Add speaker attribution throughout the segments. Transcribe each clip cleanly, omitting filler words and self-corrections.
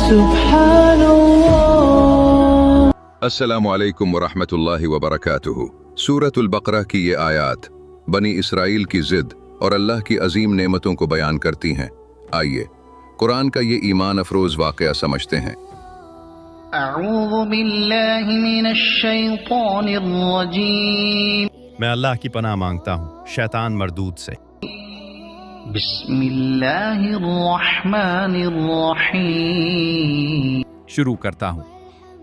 Speaker 1: Subhanallah.
Speaker 2: अस्सलामु अलैकुम वरहमतुल्लाहि वबरकातुहु। सूरतुल बकरा की ये आयत बनी इसराइल की जिद और अल्लाह की अजीम नेमतों को बयान करती हैं। आइए कुरान का ये ईमान अफरोज वाक़या समझते हैं।
Speaker 3: अऊज़ु बिल्लाहि मिनश शैतानिर रजीम।
Speaker 4: मैं अल्लाह की पनाह मांगता हूँ शैतान मरदूद से।
Speaker 3: बिस्मिल्लाहिर रहमानिर रहीम।
Speaker 4: शुरू करता हूँ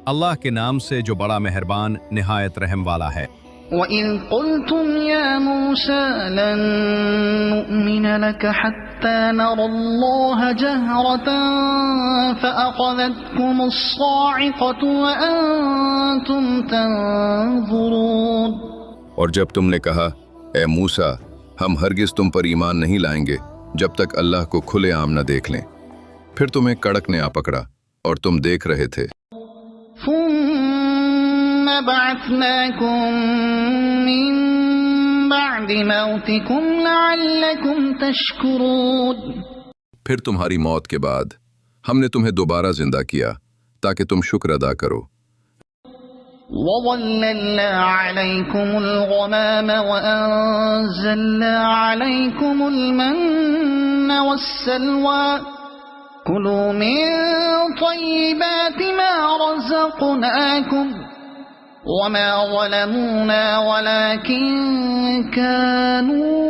Speaker 4: अल्लाह के नाम से जो बड़ा मेहरबान निहायत रहम वाला है।
Speaker 3: वइज़ क़ुल्तुम या मूसा लन नुअमिन लक हत्ता नरल्लाह जहरतन फ़अख़ज़तकुमुस साइक़तु वअन्तुम तंज़ुरून।
Speaker 2: और जब तुमने कहा, ए मूसा, हम हरगिज तुम पर ईमान नहीं लाएंगे जब तक अल्लाह को खुले आम न देख लें, फिर तुम्हें कड़क ने आ पकड़ा और तुम देख रहे थे।
Speaker 3: ثم بعثناكم من بعد موتكم لعلكم تشكرون।
Speaker 2: फिर तुम्हारी मौत के बाद हमने तुम्हें दोबारा जिंदा किया ताकि तुम शुक्र अदा करो।
Speaker 3: وظللنا عليكم الغمام وأنزلنا عليكم المن والسلوى كلوا من طيبات ما رزقناكم وما ظلمونا ولكن كانوا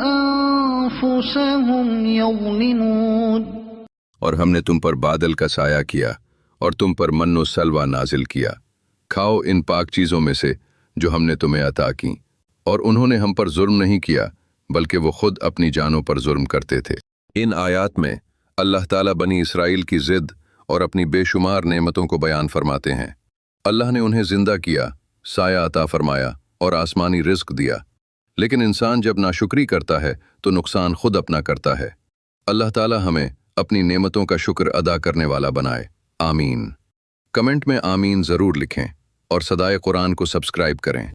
Speaker 3: أنفسهم يظلمون।
Speaker 2: और हमने तुम पर बादल का साया किया और तुम पर मन्नो सलवा नाजिल किया। खाओ इन पाक चीज़ों में से जो हमने तुम्हें अता की, और उन्होंने हम पर जुर्म नहीं किया बल्कि वो खुद अपनी जानों पर जुर्म करते थे। इन आयात में अल्लाह ताला बनी इसराइल की जिद और अपनी बेशुमार नेमतों को बयान फरमाते हैं। अल्लाह ने उन्हें जिंदा किया, साया अता फरमाया और आसमानी रिज़्क दिया, लेकिन इंसान जब नाशुक्री करता है तो नुकसान खुद अपना करता है। अल्लाह ताला हमें अपनी नेमतों का शुक्र अदा करने वाला बनाए। आमीन। कमेंट में आमीन ज़रूर लिखें और सदाए कुरान को सब्सक्राइब करें।